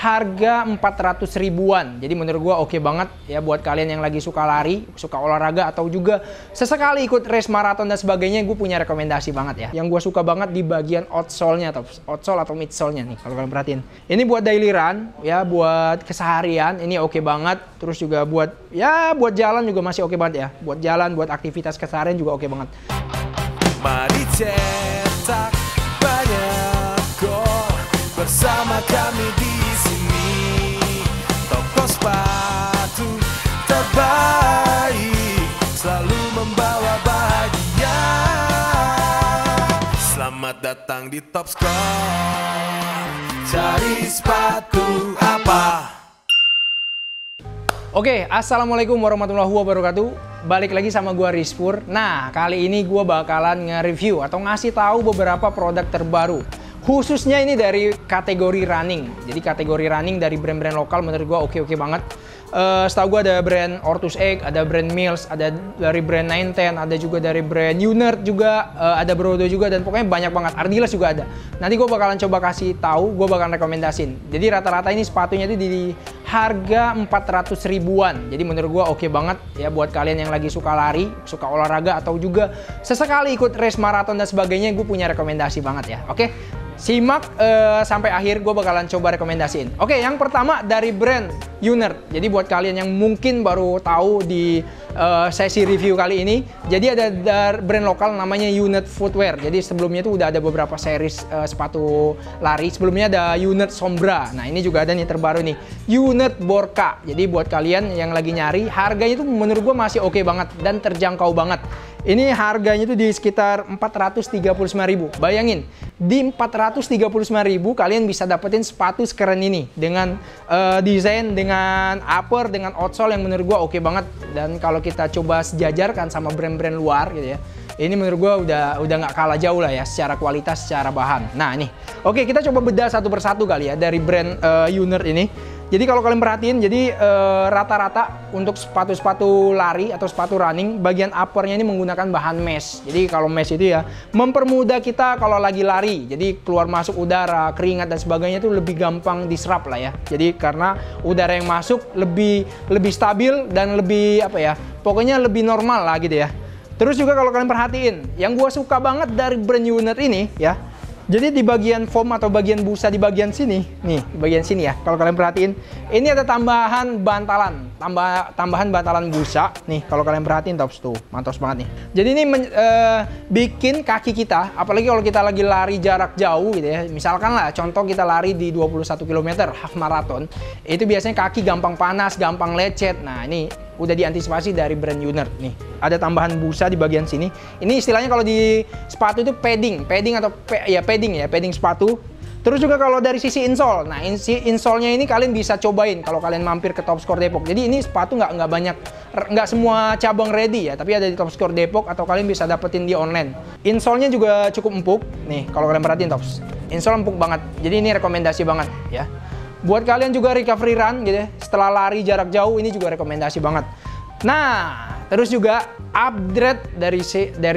harga 400 ribuan. Jadi menurut gua oke banget ya buat kalian yang lagi suka lari, suka olahraga, atau juga sesekali ikut race maraton dan sebagainya. Gue punya rekomendasi banget ya. Yang gua suka banget di bagian outsole-nya atau midsole-nya nih, kalau kalian perhatiin. Ini buat daily run ya, buat keseharian ini oke banget. Terus juga buat jalan juga masih oke banget ya. Buat jalan, buat aktivitas keseharian juga oke banget. Mari cetak banyak gol bersama kami di sini. Toko sepatu terbaik selalu membawa bahagia. Selamat datang di Top Score. Cari sepatu apa? Oke, assalamualaikum warahmatullahi wabarakatuh. Balik lagi sama gua Rizpur. Nah, kali ini gua bakalan nge-review atau ngasih tahu beberapa produk terbaru. Khususnya ini dari kategori running. Jadi kategori running dari brand-brand lokal menurut gua oke-oke banget. Setahu gua ada brand Ortus Egg, ada brand Mills, ada dari brand 910, ada juga dari brand Unert juga, ada Brodo juga, dan pokoknya banyak banget. Ardiles juga ada. Nanti gua bakalan coba kasih tahu, gua bakalan rekomendasin. Jadi rata-rata ini sepatunya itu di harga 400 ribuan. Jadi menurut gua oke banget ya buat kalian yang lagi suka lari, suka olahraga, atau juga sesekali ikut race maraton dan sebagainya. Gue punya rekomendasi banget ya. Oke, simak sampai akhir, gue bakalan coba rekomendasiin. Oke, yang pertama dari brand Unert. Jadi buat kalian yang mungkin baru tahu di sesi review kali ini, jadi ada brand lokal namanya Unert Footwear. Jadi sebelumnya itu udah ada beberapa series sepatu lari. Sebelumnya ada Unert Sombra. Nah, ini juga ada nih terbaru nih, Unert Borka. Jadi buat kalian yang lagi nyari, harganya itu menurut gue masih oke banget dan terjangkau banget. Ini harganya itu di sekitar 439.000. Bayangin, di 439.000 kalian bisa dapetin sepatu sekeren ini dengan desain, dengan upper, dengan outsole yang menurut gua oke banget. Dan kalau kita coba sejajarkan sama brand-brand luar gitu ya, ini menurut gua udah nggak kalah jauh lah ya secara kualitas, secara bahan. Nah, nih. Oke, kita coba bedah satu persatu kali ya dari brand Unert ini. Jadi kalau kalian perhatiin, jadi rata-rata untuk sepatu-sepatu lari atau sepatu running, bagian uppernya ini menggunakan bahan mesh. Jadi kalau mesh itu ya mempermudah kita kalau lagi lari. Jadi keluar masuk udara, keringat dan sebagainya itu lebih gampang diserap lah ya. Jadi karena udara yang masuk lebih stabil dan lebih pokoknya lebih normal lah gitu ya. Terus juga kalau kalian perhatiin, yang gua suka banget dari brand Unert ini ya. Jadi di bagian foam atau bagian busa di bagian sini, nih di bagian sini ya. Kalau kalian perhatiin, ini ada tambahan bantalan, tambahan bantalan busa. Nih kalau kalian perhatiin, tops tuh, mantap banget nih. Jadi ini bikin kaki kita, apalagi kalau kita lagi lari jarak jauh gitu ya. Misalkan lah, contoh kita lari di 21 km half marathon, itu biasanya kaki gampang panas, gampang lecet. Nah ini udah diantisipasi dari brand Unert nih. Ada tambahan busa di bagian sini. Ini istilahnya kalau di sepatu itu padding atau padding sepatu. Terus juga kalau dari sisi insole, nah insole-nya ini kalian bisa cobain kalau kalian mampir ke Top Score Depok. Jadi ini sepatu nggak semua cabang ready ya, tapi ada di Top Score Depok atau kalian bisa dapetin di online. Insole-nya juga cukup empuk. Nih kalau kalian perhatiin tops, insole empuk banget. Jadi ini rekomendasi banget ya. Buat kalian juga recovery run gitu ya, setelah lari jarak jauh, ini juga rekomendasi banget. Nah, terus juga upgrade dari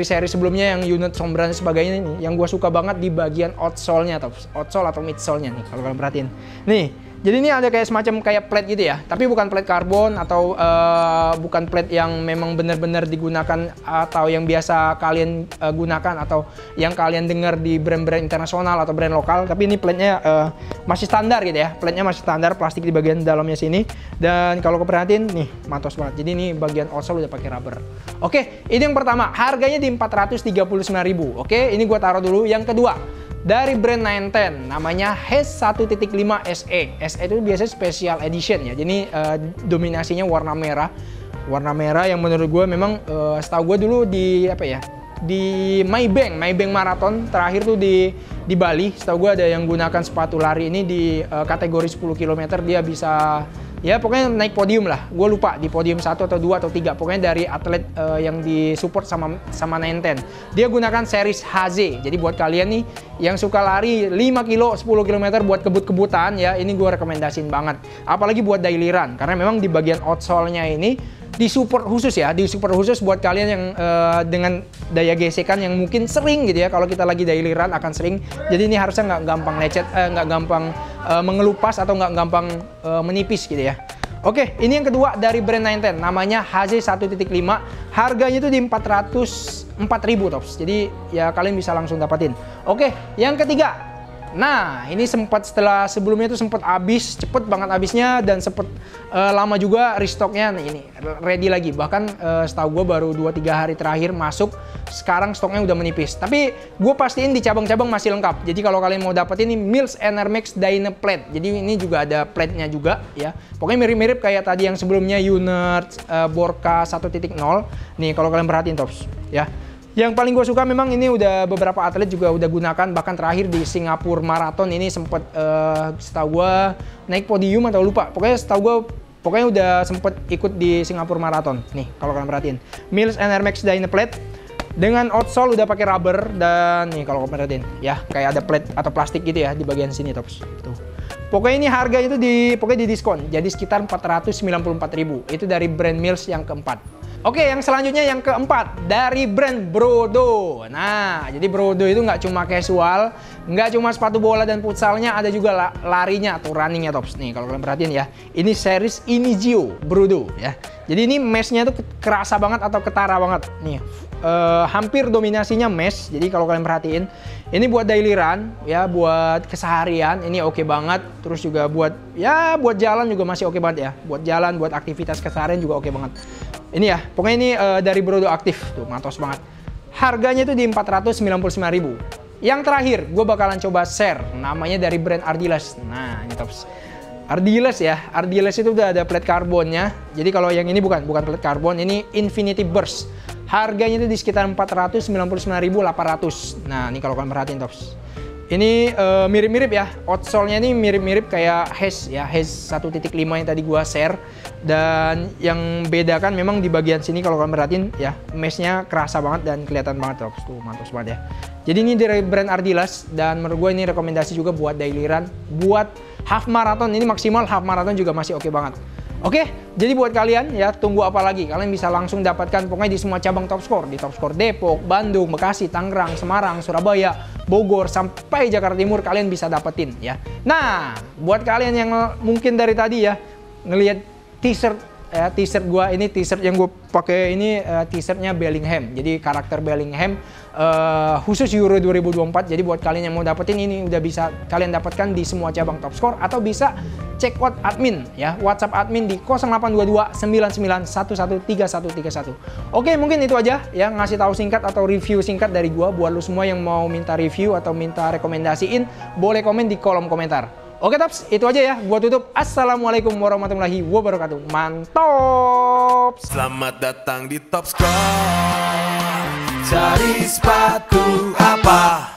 seri sebelumnya yang Unert Sombra dan sebagainya ini, yang gue suka banget di bagian outsole-nya, outsole atau midsole-nya nih, kalau kalian perhatiin. Nih, jadi ini ada kayak semacam kayak plate gitu ya, tapi bukan plate karbon atau bukan plate yang memang benar-benar digunakan atau yang biasa kalian gunakan atau yang kalian dengar di brand-brand internasional atau brand lokal, tapi ini plate-nya masih standar gitu ya, plate-nya masih standar, plastik di bagian dalamnya sini. Dan kalau kalian perhatiin nih, mantap banget. Jadi ini bagian outsole udah pakai rubber. Oke, ini yang pertama, harganya di 439.000. Oke, ini gua taruh dulu. Yang kedua, dari brand 910, namanya Haze 1.5 SE. SE itu biasanya special edition ya. Jadi dominasinya warna merah. Warna merah yang menurut gue memang setahu gue dulu di di Maybank Marathon terakhir tuh di Bali. Setahu gue ada yang gunakan sepatu lari ini di kategori 10 km, dia bisa ya pokoknya naik podium lah. Gue lupa di podium 1 atau 2 atau 3. Pokoknya dari atlet yang disupport sama 910. Dia gunakan series HZ. Jadi buat kalian nih yang suka lari 5 kilo, 10 km buat kebut-kebutan ya, ini gue rekomendasiin banget. Apalagi buat daily run, karena memang di bagian outsole-nya ini disupport khusus ya, disupport khusus buat kalian yang dengan daya gesekan yang mungkin sering gitu ya, kalau kita lagi daily run akan sering. Jadi ini harusnya nggak gampang lecet, nggak gampang mengelupas atau nggak gampang menipis gitu ya. Oke, ini yang kedua dari brand 910, namanya HZ 1.5. Harganya itu di 404.000 Tops. Jadi ya kalian bisa langsung dapatin. Oke, yang ketiga. Nah, ini sempat setelah sebelumnya itu sempat habis, cepet banget habisnya dan sempat lama juga restocknya. Nah, ini ready lagi. Bahkan setahu gue baru 2-3 hari terakhir masuk. Sekarang stoknya udah menipis. Tapi gue pastiin di cabang-cabang masih lengkap. Jadi kalau kalian mau dapetin ini Mills Air Max Dynaplate. Jadi ini juga ada plate-nya juga ya. Pokoknya mirip-mirip kayak tadi yang sebelumnya Unert Borka 1.0. Nih kalau kalian perhatiin Tops ya. Yang paling gue suka memang ini udah beberapa atlet juga udah gunakan, bahkan terakhir di Singapura Marathon ini sempet setahu gue naik podium atau lupa. Pokoknya setahu gue udah sempet ikut di Singapura Marathon. Nih kalau kalian perhatiin, Mills Air Max Dynaplate dengan outsole udah pakai rubber dan nih kalau kalian perhatiin ya kayak ada plate atau plastik gitu ya di bagian sini Tops. Tuh. Pokoknya ini harganya itu di diskon, jadi sekitar 494.000. Itu dari brand Mills yang keempat. Oke, yang selanjutnya yang keempat dari brand Brodo. Nah, jadi Brodo itu nggak cuma casual, nggak cuma sepatu bola dan futsalnya, ada juga larinya atau runningnya Tops. Nih kalau kalian perhatiin ya, ini series Inizio Brodo ya. Jadi ini meshnya itu kerasa banget atau ketara banget. Nih, hampir dominasinya mesh. Jadi kalau kalian perhatiin, ini buat daily run ya, buat keseharian ini oke banget. Terus juga buat jalan juga masih oke banget ya. Buat jalan, buat aktivitas keseharian juga oke banget. Ini ya, pokoknya ini dari Brodo Aktif tuh, mantos banget. Harganya itu di 499.000. Yang terakhir, gue bakalan coba share, namanya dari brand Ardiles. Nah, ini Tops. Ardiles ya, Ardiles itu udah ada plate karbonnya. Jadi kalau yang ini bukan plate karbon, ini Infinity Burst. Harganya itu di sekitar 499.800. Nah, ini kalau kalian perhatiin Tops. Ini mirip-mirip ya, outsole-nya ini mirip-mirip kayak Haze ya, Haze 1.5 yang tadi gua share. Dan yang bedakan memang di bagian sini kalau kalian perhatiin ya, mesh-nya kerasa banget dan kelihatan banget Tops. Tuh, mantos banget ya. Jadi ini dari brand Ardiles dan menurut gue ini rekomendasi juga buat daily run, buat half marathon. Ini maksimal half marathon juga masih oke banget. Oke, jadi buat kalian ya tunggu apa lagi? Kalian bisa langsung dapatkan pokoknya di semua cabang Top Score, di Top Score Depok, Bandung, Bekasi, Tangerang, Semarang, Surabaya, Bogor sampai Jakarta Timur kalian bisa dapetin ya. Nah, buat kalian yang mungkin dari tadi ya ngelihat t-shirt ya, t-shirt gua ini t-shirt yang gue pakai ini t-shirtnya Bellingham. Jadi karakter Bellingham khusus Euro 2024. Jadi buat kalian yang mau dapetin ini udah bisa kalian dapatkan di semua cabang Top Score atau bisa check out admin ya, WhatsApp admin di 0822 99113131. Oke, mungkin itu aja ya, ngasih tahu singkat atau review singkat dari gua buat lu semua yang mau minta review atau minta rekomendasiin, boleh komen di kolom komentar. Oke Tops, itu aja ya, gua tutup. Assalamualaikum warahmatullahi wabarakatuh. Mantap. Selamat datang di Top Score. Cari sepatu apa?